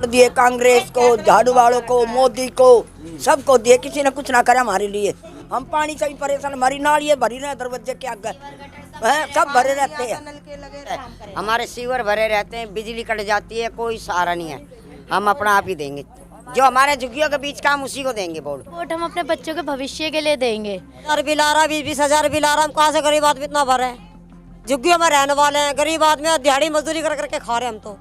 दिए कांग्रेस को, झाड़ू वालों को, मोदी को, सबको दिए, किसी ने कुछ ना करे हमारे लिए। हम पानी से भी परेशान, हमारी नालियाँ भरी रहे दरवाजे के आगे सब भरे रहते हैं। हमारे सीवर भरे रहते हैं, बिजली कट जाती है, कोई सहारा नहीं है। हम अपना आप ही देंगे, जो हमारे झुग्गियों के बीच काम उसी को देंगे वोट हम अपने बच्चों के भविष्य के लिए देंगे। 10,000 बिल आ रहा, 20,000 बिल आ रहा, हम कहाँ से गरीब आदमी इतना भरे? झुग्गियों में रहने वाले हैं, गरीब आदमी दिहाड़ी मजदूरी कर करके खा रहे हम तो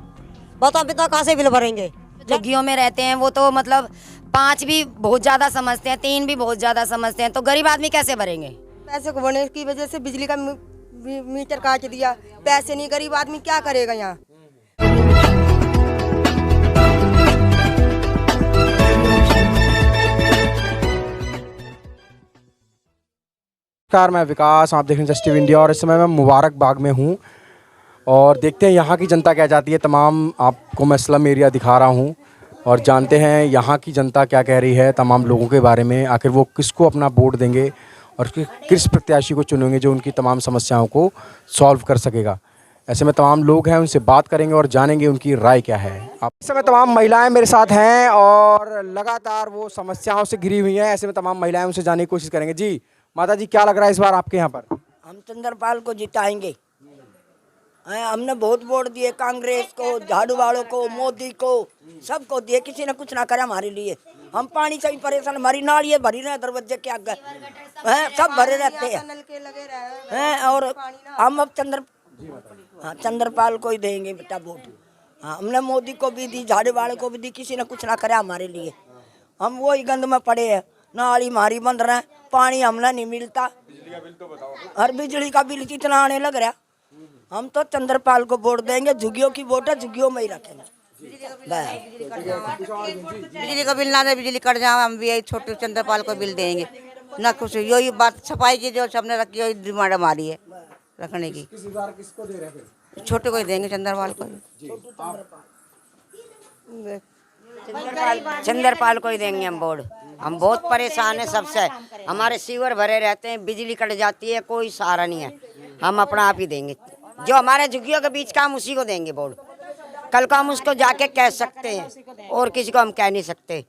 बताओ हम इतना कहाँ से बिल भरेंगे? झुग्गियों में रहते हैं वो तो मतलब 5 भी बहुत ज्यादा समझते हैं, 3 भी बहुत ज्यादा समझते हैं, तो गरीब आदमी कैसे भरेंगे? पैसे को बढ़ने की वजह से बिजली का मीटर काट दिया, पैसे नहीं, गरीब आदमी क्या करेगा यहाँ? नमस्कार, मैं विकास, आप देख रहे हैं जस्ट टीवी इंडिया और इस समय मैं मुबारक बाग में हूँ और देखते हैं यहाँ की जनता क्या चाहती है। तमाम आपको मैं स्लम एरिया दिखा रहा हूँ और जानते हैं यहाँ की जनता क्या कह रही है तमाम लोगों के बारे में। आखिर वो किसको अपना वोट देंगे और किस प्रत्याशी को चुनेंगे जो उनकी तमाम समस्याओं को सॉल्व कर सकेगा। ऐसे में तमाम लोग हैं, उनसे बात करेंगे और जानेंगे उनकी राय क्या है। आप इस समय तमाम महिलाएं मेरे साथ हैं और लगातार वो समस्याओं से घिरी हुई हैं। ऐसे में तमाम महिलाएं उनसे जानने की कोशिश करेंगे। जी माता जी, क्या लग रहा है इस बार आपके यहाँ पर? हम चंद्रपाल को जिताएंगे। हमने बहुत वोट दिए कांग्रेस को, झाड़ू वालों को, मोदी को, सबको दिए, किसी ने कुछ ना करे हमारे लिए। हम पानी से भी परेशान, हमारी नालियाँ भरी रहे दरवाजे के आगे सब भरे रहते हैं। और हम अब चंद्रपाल को ही देंगे बेटा वोट। हाँ, हमने मोदी को भी दी, झाड़ू वालों को भी दी, किसी ने कुछ ना करे हमारे लिए। हम वही गंद में पड़े हैं, नाली हमारी बंद रहे, पानी हमने नहीं मिलता, हर बिजली का बिल कितना आने लग रहा। हम तो चंद्रपाल को वोट देंगे, झुग्गियों की वोट है, झुग्गियों में ही रखेंगे। बिजली का बिल ना दे, बिजली कट जाए, हम भी यही छोटे चंद्रपाल को बिल देंगे ना। कुछ यही बात सफाई की जो सबने रखी है, डिमांड हमारी है रखने की। किसको दे रहे हैं? छोटे को ही देंगे, चंद्रपाल को। चंद्रपाल को ही देंगे हम वोट। हम बहुत परेशान हैं सबसे, हमारे सीवर भरे रहते हैं, बिजली कट जाती है, कोई सहारा नहीं है। हम अपना आप ही देंगे, जो हमारे झुग्गियों के बीच काम उसी को देंगे वोट। कल को हम उसको जाके कह सकते हैं और किसी को हम कह नहीं सकते।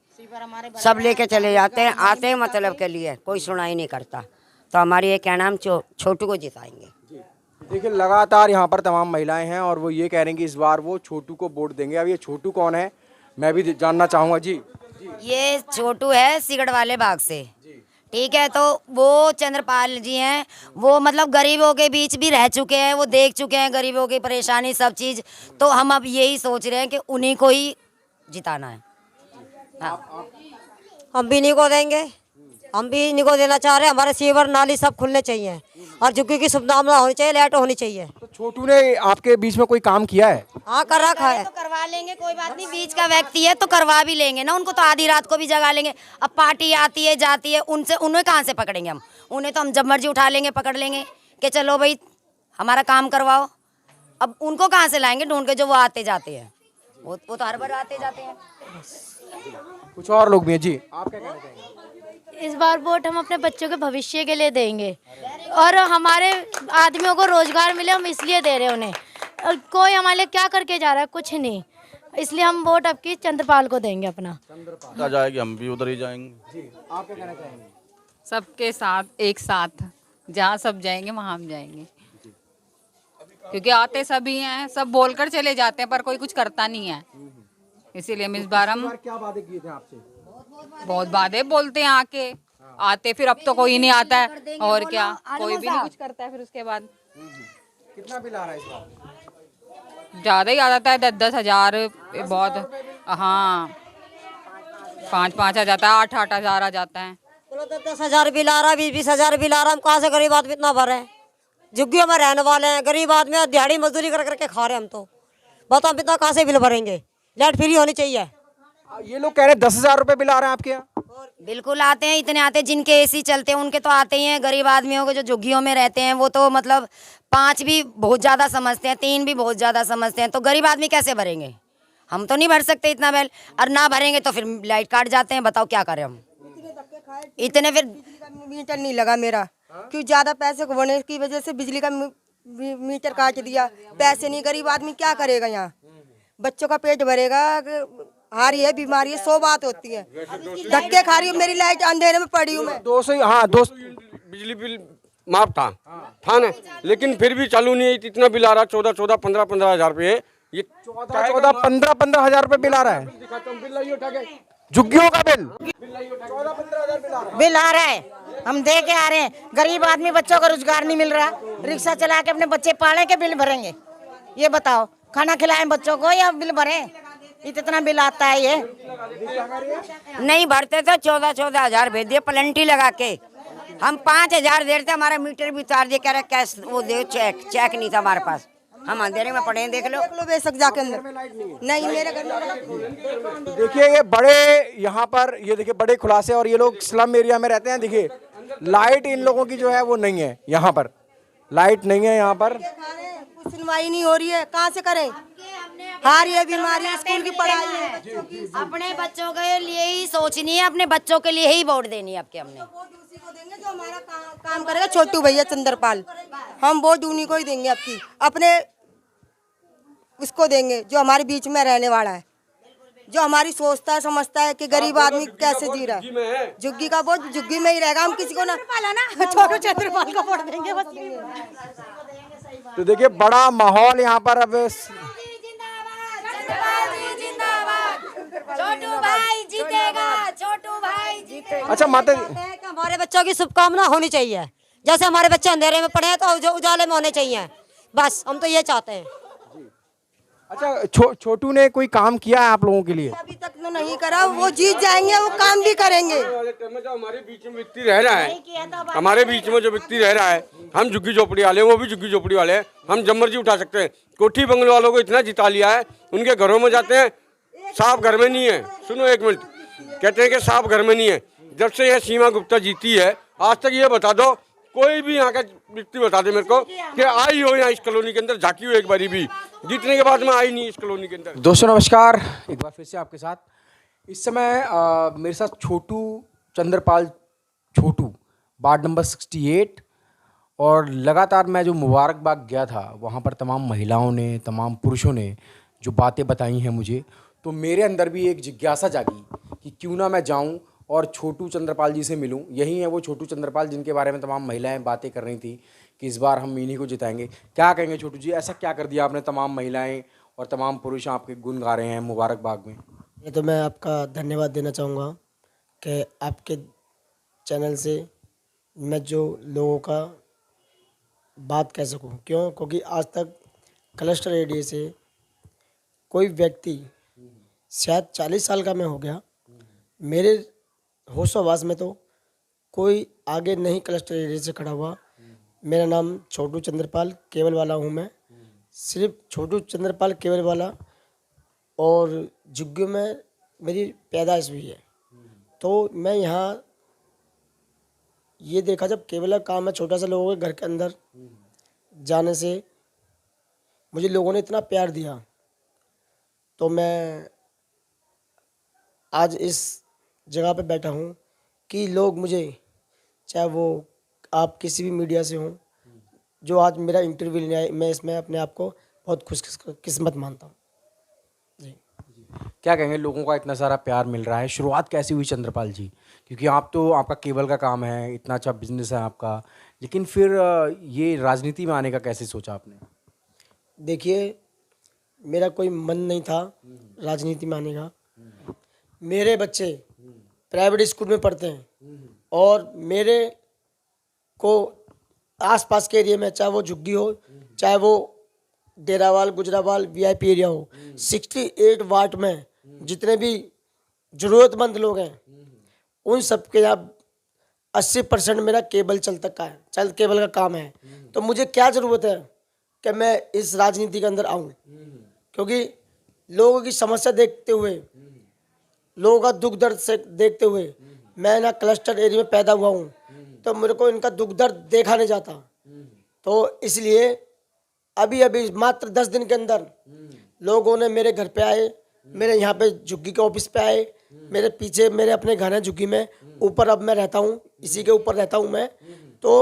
सब लेके चले जाते हैं, आते हैं मतलब के लिए, कोई सुनाई नहीं करता। तो हमारी ये कहना, हम छोटू को जिताएंगे। देखिए लगातार यहाँ पर तमाम महिलाएं हैं और वो ये कह रही हैं कि इस बार वो छोटू को वोट देंगे। अब ये छोटू कौन है मैं भी जानना चाहूँगा। जी, ये छोटू है सिगड़ वाले बाग से, ठीक है। तो वो चंद्रपाल जी हैं, वो मतलब गरीबों के बीच भी रह चुके हैं, वो देख चुके हैं गरीबों की परेशानी सब चीज़। तो हम अब यही सोच रहे हैं कि उन्हीं को ही जिताना है। हाँ। हम भी इन्हीं को देंगे, हम भी इन्हीं को देना चाह रहे हैं। हमारे सीवर नाली सब खुलने चाहिए और झुग्गी की सुविधा होनी चाहिए, लाइट होनी चाहिए। तो छोटू ने आपके बीच में कोई काम किया है? हाँ, कर रखा है। तो करवा लेंगे, कोई बात नहीं, बीच का व्यक्ति है तो करवा भी लेंगे ना। उनको तो आधी रात को भी जगा लेंगे। अब पार्टी आती है जाती है, उन्हें कहाँ से पकड़ेंगे हम? उन्हें तो हम जब मर्जी उठा लेंगे, पकड़ लेंगे कि चलो भाई हमारा काम करवाओ। अब उनको कहाँ से लाएंगे ढूंढ के, जो वो आते जाते हैं? वो तो हर बार आते जाते हैं। कुछ और लोग भी हैं। जी, आप क्या कहना चाहेंगे? इस बार वोट हम अपने बच्चों के भविष्य के लिए देंगे और हमारे आदमियों को रोजगार मिले, हम इसलिए दे रहे हैं उन्हें। और कोई हमारे लिए क्या करके जा रहा है? कुछ नहीं, इसलिए हम वोट अब की चंद्रपाल को देंगे अपना। चंद्रपाल जाएगी, हम भी उधर ही जाएंगे। जी, आप क्या कहना चाहेंगे? सबके साथ एक साथ, जहाँ सब जाएंगे वहाँ हम जाएंगे, क्योंकि आते सभी हैं, सब बोलकर चले जाते हैं पर कोई कुछ करता नहीं है। इसीलिए हम इस बार क्या वादे किए थे आपसे? बहुत वादे बोलते हैं आते, फिर अब तो कोई नहीं आता है और क्या, कोई भी नहीं कुछ करता है। फिर उसके बाद कितना बिल आ रहा है इस बार? ज़्यादा ही आ जाता है, 10-10 हज़ार बहुत। हाँ, 5-5 आ जाता है, 8-8 हज़ार आ जाता है। 10,000 बिल आ रहा, 20,000 बिल आ रहा, हम कहाँ से गरीब आदमी इतना भरे? झुग्गियों में रहने वाले हैं, गरीब आदमी दिहाड़ी मजदूरी कर करके खा रहे हम तो बताओ हम इतना कहाँ से बिल भरेंगे? लाइट फ्री होनी चाहिए। ये लोग कह रहे हैं 10,000 रुपए बिल आ रहे हैं आपके यहाँ? बिल्कुल आते हैं, इतने आते हैं। जिनके एसी चलते हैं उनके तो आते ही हैं। गरीब आदमियों के जो झुग्गियों में रहते हैं वो तो मतलब 5 भी बहुत ज़्यादा समझते हैं, 3 भी बहुत ज़्यादा समझते हैं। तो गरीब आदमी कैसे भरेंगे? हम तो नहीं भर सकते इतना बिल, और ना भरेंगे तो फिर लाइट काट जाते हैं। बताओ क्या करें हम? इतने फिर मीटर नहीं लगा मेरा, क्यों ज्यादा पैसे को बढ़ने की वजह से बिजली का मीटर काट दिया। पैसे नहीं, गरीब आदमी क्या करेगा यहाँ? बच्चों का पेट भरेगा, रही है, बीमारी है, 100 बात होती है। धक्के खा रही हूँ, मेरी लाइट अंधेरे में पड़ी हूँ मैं। 200 हाँ 200 बिजली बिल माफ था ना, लेकिन फिर भी चालू नहीं है। इतना बिल आ रहा, 14 15 हजार रुपये। ये 15 हजार रुपए बिल आ रहा है। बिल लाइए उठा के। झुग्गियों का बिल बिल आ रहा है, हम दे के आ रहे हैं। गरीब आदमी, बच्चों को रोजगार नहीं मिल रहा, रिक्शा चला के अपने बच्चे पाले के बिल भरेंगे? ये बताओ, खाना खिलाएं बच्चों को या बिल भरें? इतना बिल आता है ये। नहीं भरते तो 14 हजार भेज दिए प्लंटी लगा के। हम 5 हजार दे रहे थे, हमारा मीटर भी उतार दिया, कह रहे कैश वो दे, चेक नहीं था हमारे पास। हम अंधेरे में पड़े हैं, देख लो बेशक जाके अंदर। नहीं, मेरे घर में देखिए ये बड़े यहाँ पर, ये देखिए बड़े खुलासे, और ये लोग स्लम एरिया में रहते हैं। देखिए लाइट इन लोगों की जो है वो नहीं है, यहाँ पर लाइट नहीं है यहाँ पर। कुछ सुनवाई नहीं हो रही है, कहाँ से करें? रही है बीमारी, स्कूल की पढ़ाई है। अपने बच्चों के लिए ही सोचनी है, अपने बच्चों के लिए ही वोट देनी है आपके। हमने उसी को देंगे जो हमारा काम करेगा, छोटू भैया चंद्रपाल। हम वोट उन्हीं को ही देंगे आपकी, अपने उसको देंगे जो हमारे बीच में रहने वाला है, जो हमारी सोचता है, समझता है कि गरीब आदमी कैसे जी रहा है। झुग्गी का वोट झुग्गी में ही रहेगा, हम किसी को ना छोटू चंद्रपाल को वोट देंगे बस। तो देखिए बड़ा माहौल यहाँ पर अब। छोटू भाई जीतेगा, छोटू भाई जीतेगा। अच्छा माता जी, हमारे बच्चों की शुभकामना होनी चाहिए, जैसे हमारे बच्चे अंधेरे में पड़े हैं तो जो उजाले में होने चाहिए, बस हम तो ये चाहते हैं। अच्छा छोटू ने कोई काम किया है आप लोगों के लिए? अभी तक तो नहीं करा, वो जीत जाएंगे, वो काम भी करेंगे। हमारे बीच में व्यक्ति रह रहा है, हमारे बीच में जो व्यक्ति रह रहा है, हम झुग्गी झोपड़ी वाले, वो भी झुग्गी झोपड़ी वाले हैं, हम जब मर्जी उठा सकते हैं। कोठी बंगले वालों को इतना जिता लिया है, उनके घरों में जाते हैं, साफ घर में नहीं है। सुनो एक मिनट, कहते हैं कि साफ घर में नहीं है। जब से यह सीमा गुप्ता जीती है, आज तक ये बता दो, कोई भी यहाँ का व्यक्ति बता दे मेरे को कि आई हो यहाँ इस कॉलोनी के अंदर, झांकी हो एक बारी भी, जीतने के बाद में आई नहीं इस कॉलोनी के अंदर। दोस्तों नमस्कार, एक बार फिर से आपके साथ। इस समय मेरे साथ छोटू चंद्रपाल, छोटू वार्ड नंबर 68, और लगातार मैं जो मुबारकबाग गया था, वहाँ पर तमाम महिलाओं ने, तमाम पुरुषों ने जो बातें बताई हैं मुझे, तो मेरे अंदर भी एक जिज्ञासा जागी कि क्यों ना मैं जाऊं और छोटू चंद्रपाल जी से मिलूं। यही है वो छोटू चंद्रपाल जिनके बारे में तमाम महिलाएं बातें कर रही थी कि इस बार हम इन्हीं को जिताएंगे। क्या कहेंगे छोटू जी, ऐसा क्या कर दिया आपने, तमाम महिलाएं और तमाम पुरुष आपके गुण गा रहे हैं मुबारकबाग में? ये तो मैं आपका धन्यवाद देना चाहूँगा कि आपके चैनल से मैं जो लोगों का बात कह सकूँ। क्यों? क्योंकि आज तक क्लस्टर एरिया से कोई व्यक्ति, शायद 40 साल का मैं हो गया, मेरे होशोवास में तो कोई आगे नहीं क्लस्टर एरिया से खड़ा हुआ। मेरा नाम छोटू चंद्रपाल केवल वाला हूँ मैं, सिर्फ छोटू चंद्रपाल केवल वाला, और झुग्गी में मेरी पैदाइश हुई है। तो मैं यहाँ ये देखा, जब केवल का काम है छोटा सा लोगों के घर के अंदर जाने से, मुझे लोगों ने इतना प्यार दिया, तो मैं आज इस जगह पे बैठा हूँ कि लोग मुझे, चाहे वो आप किसी भी मीडिया से हों, जो आज मेरा इंटरव्यू लेने आए, मैं इसमें अपने आप को बहुत खुशकिस्मत मानता हूँ जी। क्या कहेंगे, लोगों का इतना सारा प्यार मिल रहा है, शुरुआत कैसी हुई चंद्रपाल जी? क्योंकि आप तो, आपका केबल का काम है, इतना अच्छा बिजनेस है आपका, लेकिन फिर ये राजनीति में आने का कैसे सोचा आपने? देखिए, मेरा कोई मन नहीं था राजनीति में आने का। मेरे बच्चे प्राइवेट स्कूल में पढ़ते हैं, और मेरे को आसपास के एरिया में, चाहे वो झुग्गी हो, चाहे वो डेरावाल, गुजरावाल, वीआईपी एरिया हो, 68 वार्ड में जितने भी ज़रूरतमंद लोग हैं, उन सब के यहाँ 80% मेरा केबल केबल का काम है। तो मुझे क्या ज़रूरत है कि मैं इस राजनीति के अंदर आऊँ, क्योंकि लोगों की समस्या देखते हुए, लोगों का दुख दर्द से देखते हुए, मैं ना क्लस्टर एरिया में पैदा हुआ हूँ, तो मेरे को इनका दुख दर्द देखा नहीं जाता। तो इसलिए अभी मात्र 10 दिन के अंदर लोगों ने मेरे घर पे आए, मेरे यहाँ पे झुग्गी के ऑफिस पे आए, मेरे पीछे मेरे अपने घर है झुग्गी में, ऊपर अब मैं रहता हूँ, इसी के ऊपर रहता हूँ मैं। तो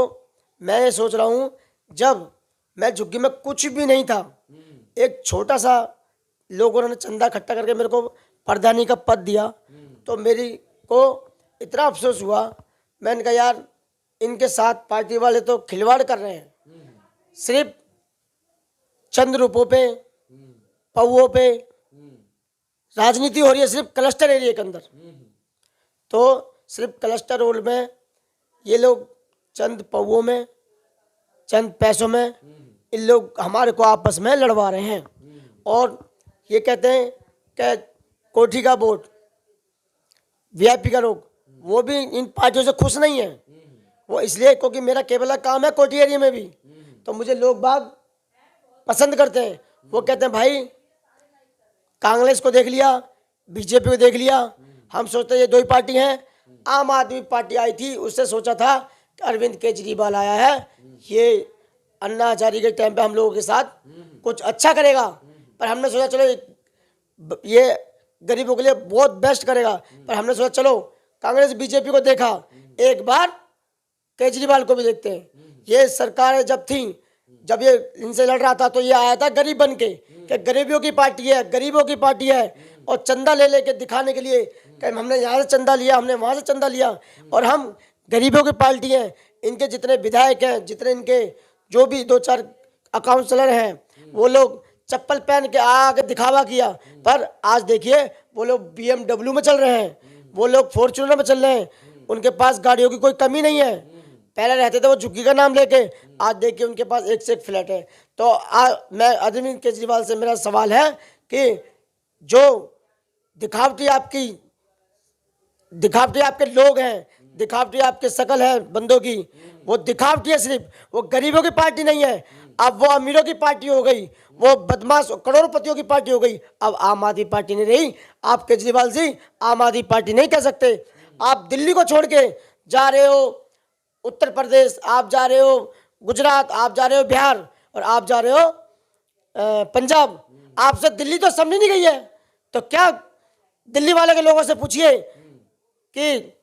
मैं ये सोच रहा हूँ, जब मैं झुग्गी में कुछ भी नहीं था, एक छोटा सा लोगों ने चंदा इकट्ठा करके मेरे को प्रधानी का पद दिया तो मेरी को इतना अफसोस हुआ। मैंने कहा यार इनके साथ पार्टी वाले तो खिलवाड़ कर रहे हैं, सिर्फ चंद रुपयों पे पौओं पे राजनीति हो रही है, सिर्फ क्लस्टर एरिया के अंदर। तो सिर्फ क्लस्टर रोड में ये लोग चंद पौओं में चंद पैसों में इन लोग हमारे को आपस में लड़वा रहे हैं। और ये कहते हैं कि कोठी का वोट वीआईपी का लोग वो भी इन पार्टियों से खुश नहीं है। वो इसलिए क्योंकि मेरा केवल काम है कोठी एरिया में भी, तो मुझे लोग बाग पसंद करते हैं। वो कहते हैं भाई कांग्रेस को देख लिया, बीजेपी को देख लिया, हम सोचते हैं ये दो ही पार्टी हैं। आम आदमी पार्टी आई थी, उससे सोचा था कि अरविंद केजरीवाल आया है, ये अन्ना हजारे के टाइम पे हम लोगों के साथ कुछ अच्छा करेगा, पर हमने सोचा चलो ये गरीबों के लिए बहुत बेस्ट करेगा। पर हमने सोचा चलो कांग्रेस बीजेपी को देखा, एक बार केजरीवाल को भी देखते हैं। ये सरकार जब थी, जब ये इनसे लड़ रहा था तो ये आया था गरीब बन के कि गरीबियों की पार्टी है, गरीबों की पार्टी है, और चंदा ले लेके दिखाने के लिए कि हमने यहाँ से चंदा लिया, हमने वहाँ से चंदा लिया और हम गरीबों की पार्टी हैं। इनके जितने विधायक हैं, जितने इनके जो भी 2-4 काउंसलर हैं, वो लोग चप्पल पहन के आके दिखावा किया। पर आज देखिए वो लोग BMW में चल रहे हैं, वो लोग फॉर्च्यूनर में चल रहे हैं, उनके पास गाड़ियों की कोई कमी नहीं है। पहले रहते थे वो झुग्गी का नाम लेके, आज देखिए उनके पास एक से एक फ्लैट है। तो मैं अरविंद केजरीवाल से मेरा सवाल है कि जो दिखावटी आपके लोग हैं, दिखावटी आपके शकल है बंदों की, वो दिखावटी है, सिर्फ वो गरीबों की पार्टी नहीं है। अब वो अमीरों की पार्टी हो गई, वो बदमाश करोड़पतियों की पार्टी हो गई। अब आम आदमी पार्टी नहीं रही। आप केजरीवाल जी आम आदमी पार्टी नहीं कह सकते। आप दिल्ली को छोड़ के जा रहे हो उत्तर प्रदेश, आप जा रहे हो गुजरात, आप जा रहे हो बिहार और आप जा रहे हो पंजाब। आपसे दिल्ली तो समझ नहीं गई है। तो क्या दिल्ली वाले के लोगों से पूछिए कि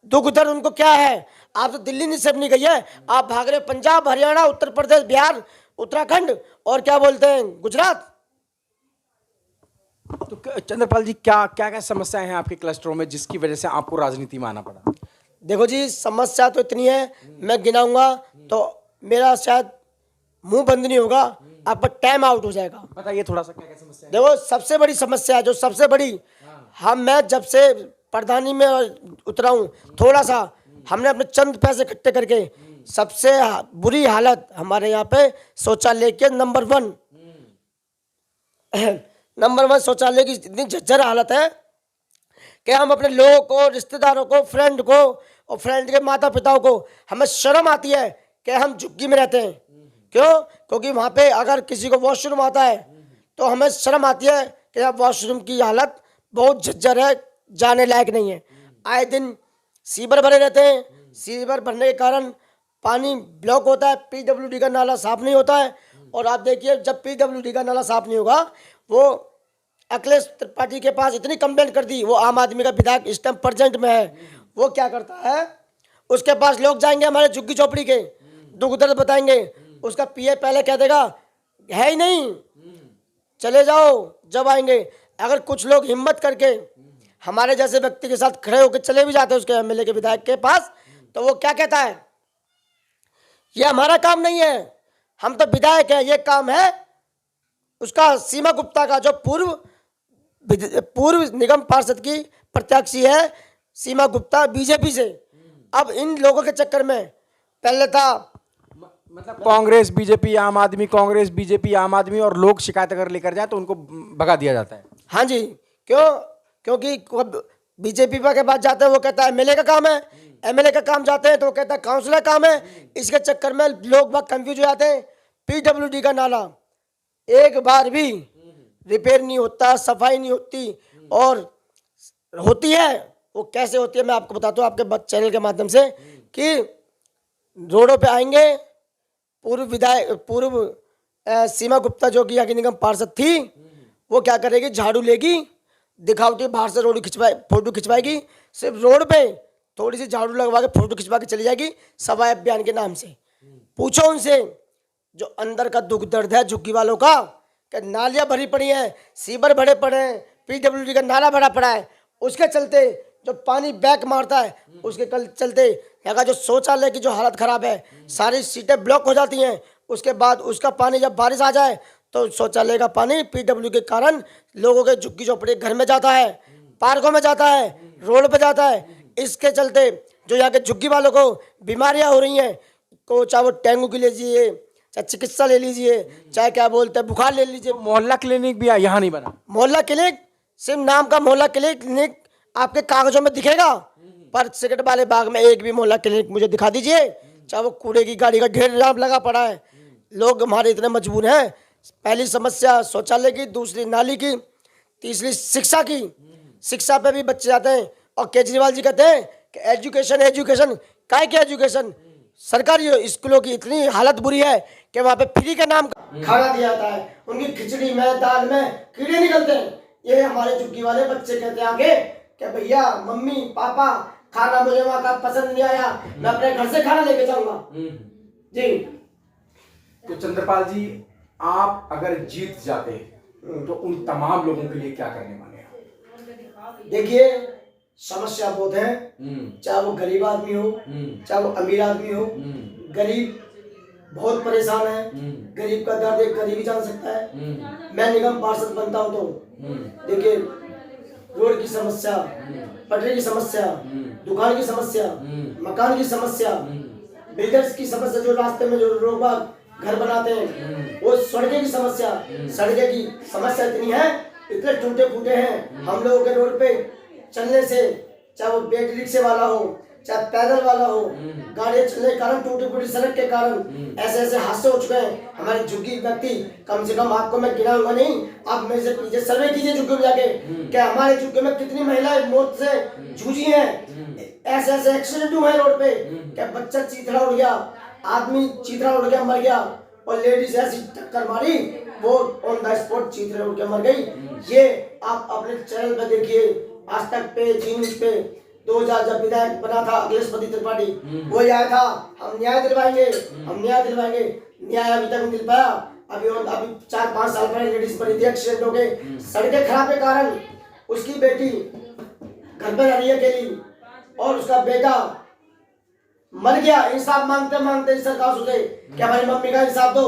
दुख दर्द उनको क्या है। आप तो दिल्ली नहीं समझ नहीं गई है, आप भाग रहे पंजाब, हरियाणा, उत्तर प्रदेश, बिहार, उत्तराखंड और क्या बोलते हैं गुजरात। तो चंद्रपाल जी क्या क्या क्या समस्याएं हैं आपके क्लस्टरों में जिसकी वजह से आपको राजनीति में आना पड़ा? देखो जी समस्या तो इतनी है, मैं गिनाऊंगा तो मेरा शायद मुंह बंद नहीं होगा, आपका टाइम आउट हो जाएगा। बताइए थोड़ा सा क्या क्या समस्या है? देखो सबसे बड़ी समस्या है, जो सबसे बड़ी, मैं जब से प्रधानी में उतरा हूँ, थोड़ा सा हमने अपने चंद पैसे इकट्ठे करके, सबसे बुरी हालत हमारे यहाँ पे शौचालय के नंबर 1 शौचालय की इतनी झज्जर हालत है कि हम अपने लोगों को, रिश्तेदारों को, फ्रेंड को और फ्रेंड के माता पिताओं को हमें शर्म आती है कि हम झुग्गी में रहते हैं। क्यों? क्योंकि वहाँ पे अगर किसी को वॉशरूम आता है तो हमें शर्म आती है कि यहाँ वॉशरूम की हालत बहुत झज्जर है, जाने लायक नहीं है। आए दिन सीवर भरे रहते हैं, सीवर भरने के कारण पानी ब्लॉक होता है, PWD का नाला साफ नहीं होता है। और आप देखिए जब PWD का नाला साफ नहीं होगा, वो अखिलेश त्रिपाठी के पास इतनी कंप्लेंट कर दी, वो आम आदमी का विधायक इस टाइम प्रेजेंट में है, वो क्या करता है, उसके पास लोग जाएंगे हमारे झुग्गी झोपड़ी के, दुख दर्द बताएंगे, उसका PA पहले कह देगा है ही नहीं, चले जाओ, जब आएंगे। अगर कुछ लोग हिम्मत करके हमारे जैसे व्यक्ति के साथ खड़े होकर चले भी जाते हैं उसके MLA के विधायक के पास, तो वो क्या कहता है, ये हमारा काम नहीं है, हम तो विधायक है, ये काम है उसका सीमा गुप्ता का, जो पूर्व निगम पार्षद की प्रत्याशी है सीमा गुप्ता बीजेपी से। अब इन लोगों के चक्कर में पहले था मतलब कांग्रेस बीजेपी आम आदमी, कांग्रेस बीजेपी आम आदमी, और लोग शिकायत अगर लेकर जाए तो उनको भगा दिया जाता है। हाँ जी, क्योंकि बीजेपी के पास जाते हैं वो कहता है MLA का काम है, MLA का काम जाते हैं तो वो कहता है काउंसलर काम है। इसके चक्कर में लोग बहुत कंफ्यूज हो जाते हैं। PWD का नाला एक बार भी रिपेयर नहीं होता, सफाई नहीं होती, और होती है वो कैसे होती है मैं आपको बताता हूँ आपके चैनल के माध्यम से, कि रोडों पे आएंगे, पूर्व सीमा गुप्ता जो कि यहाँ की निगम पार्षद थी, वो क्या करेगी, झाड़ू लेगी, दिखावटी बाहर से फोटो खिंचवाएगी, सिर्फ रोड पे थोड़ी सी झाड़ू लगवा के फोटो खिंचवा के चली जाएगी सफाई अभियान के नाम से। पूछो उनसे जो अंदर का दुख दर्द है झुग्गी वालों का, कि नालियाँ भरी पड़ी हैं, सीवर भरे पड़े हैं, PWD का नारा बड़ा पड़ा है, उसके चलते जो पानी बैक मारता है, उसके चलते यहाँ का जो शौचालय की जो हालत ख़राब है, सारी सीटें ब्लॉक हो जाती हैं। उसके बाद उसका पानी जब बारिश आ जाए तो शौचालय का पानी PWD के कारण लोगों के झुग्गी झोपड़ी घर में जाता है, पार्कों में जाता है, रोड पर जाता है। इसके चलते जो यहाँ के झुग्गी वालों को बीमारियाँ हो रही हैं, को चाहे वो डेंगू की लीजिए, चाहे चिकित्सा ले लीजिए, चाहे क्या बोलते हैं बुखार ले लीजिए। मोहल्ला क्लिनिक भी यहाँ नहीं बना। मोहल्ला क्लिनिक सिर्फ नाम का मोहल्ला क्लिनिक आपके कागजों में दिखेगा, पर सिगरेट वाले बाग में एक भी मोहल्ला क्लिनिक मुझे दिखा दीजिए। चाहे वो कूड़े की गाड़ी का ढेर लगा पड़ा है। लोग हमारे इतने मजबूर हैं। पहली समस्या शौचालय की, दूसरी नाली की, तीसरी शिक्षा की। शिक्षा पे भी बच्चे जाते हैं और केजरीवाल जी कहते हैं कि एजुकेशन एजुकेशन, काय के एजुकेशन। सरकारी स्कूलों की इतनी हालत बुरी है कि वहाँ पे फ्री के नाम खाना दिया जाता है, उनकी खिचड़ी में दाल में कीड़े निकलते हैं। ये हमारे झुग्गी वाले बच्चे कहते हैं आगे कि भैया मम्मी पापा खाना मुझे वहाँ का पसंद नहीं आया, मैं अपने घर से खाना लेके जाऊंगा। जी तो चंद्रपाल जी, आप अगर जीत जाते तो उन तमाम लोगों के लिए क्या करने वाले हैं? देखिए, समस्या बहुत है, चाहे वो गरीब आदमी हो, चाहे वो अमीर आदमी हो। गरीब बहुत परेशान है, गरीब का दर्द एक गरीब ही जान सकता है। मैं निगम पार्षद बनता हूँ तो देखिए, रोड की समस्या, पटरी की समस्या, दुकान की समस्या, मकान की समस्या, बिल्डर्स की समस्या, जो रास्ते में जो लोग घर बनाते हैं, वो सड़कें की समस्या। सड़कें की समस्या इतनी है, इतने टूटे फूटे हैं हम लोगों के रोड पे चलने से, चाहे वो बैटरी रिक्शे वाला हो, चाहे पैदल वाला हो, गाड़ियां चलने के कारण, टूटी फूटी सड़क के कारण ऐसे ऐसे हादसे हो चुके हैं। हमारे झुग्गी व्यक्ति, कम से कम आपको मैं गिनाऊंगा नहीं, आप मेरे से पीछे सर्वे कीजिए झुग्गी में जाके कि हमारे झुग्गी में कितनी महिलाएं मौत से जूझी हैं। ऐसे ऐसे एक्सीडेंट हुए हैं रोड पे कि बच्चा चीथड़ा उड़ गया, आदमी चीथड़ा उड़ गया मर गया, और लेडीज ऐसी टक्कर मारी वो ऑन द स्पॉट चीथड़ा उड़ के मर गई। ये आप अपने चैनल पे देखिए, आज तक पे, जी न्यूज पे। 2000 जब विधायक बना था अखिलेश त्रिपाठी, वो आया था, हम न्याय दिलवाएंगे, हम न्याय दिलवाएंगे। न्याय अभी तक नहीं मिल पाया। अभी 4-5 साल पहले लेडीज पर एक्सीडेंट हो गए, सड़कें खराब के कारण। उसकी बेटी घर पर रह रही है अकेली, और उसका बेटा मर गया। इंसाफ मांगते मांगते सरकार सोचे कि हमारी मम्मी का इंसाफ दो,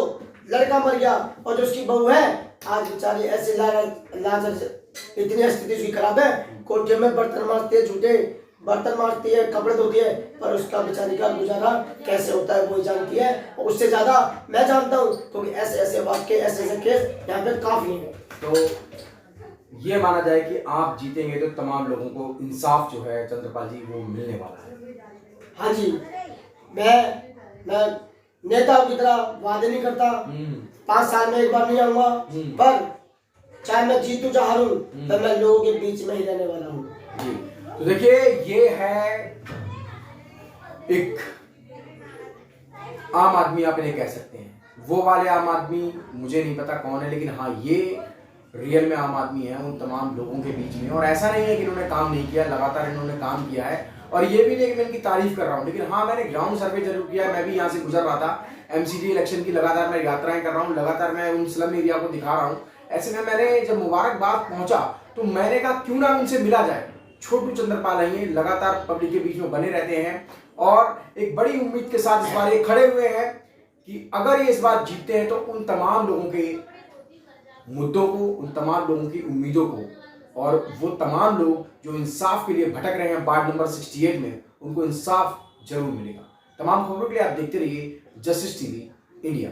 लड़का मर गया। और जो उसकी बहू है आज बेचारी ऐसे लाचार, इतनी स्थिति उसकी खराब है, कोठे में बर्तन मारती है, झूठे बर्तन मारती है, कपड़े धोती है, पर उसका बेचारी का गुजारा कैसे होता है वो जानती है। और उससे ज्यादा मैं जानता हूँ, क्योंकि ऐसे ऐसे वाक्य, ऐसे ऐसे केस यहाँ पे काफी है। तो ये माना जाए कि आप जीतेंगे तो तमाम लोगों को इंसाफ जो है चंद्रपाल जी वो मिलने वाला है। हाँ जी, मैं नेताओं की तरह वादे नहीं करता, 5 साल में एक बार नहीं आऊंगा, पर चाहे मैं जीतूं चाहे हारूं, तो मैं लोगों के बीच में ही रहने वाला हूँ। तो देखिए, ये है एक आम आदमी, आप इन्हें कह सकते हैं। वो वाले आम आदमी मुझे नहीं पता कौन है, लेकिन हाँ, ये रियल में आम आदमी है उन तमाम लोगों के बीच में। और ऐसा नहीं है कि इन्होंने काम नहीं किया, लगातार इन्होंने काम किया है। और ये भी नहीं कि मैं इनकी तारीफ कर रहा हूँ, लेकिन हाँ, मैंने ग्राउंड सर्वे जरूर किया है। मैं भी यहाँ से गुजर रहा था, MCD इलेक्शन की लगातार मैं यात्राएं कर रहा हूँ, लगातार मैं उन स्लम एरिया को दिखा रहा हूँ। ऐसे में मैंने जब मुबारकबाद पहुंचा तो मैंने कहा क्यों ना उनसे मिला जाए। छोटू चंद्रपाल है, ये लगातार पब्लिक के बीच में बने रहते हैं और एक बड़ी उम्मीद के साथ इस बार ये खड़े हुए हैं कि अगर ये इस बार जीतते हैं तो उन तमाम लोगों के मुद्दों को, उन तमाम लोगों की उम्मीदों को, और वो तमाम लोग जो इंसाफ के लिए भटक रहे हैं वार्ड नंबर 68 में, उनको इंसाफ जरूर मिलेगा। तमाम खबरों के लिए आप देखते रहिए जस्टिस TV इंडिया।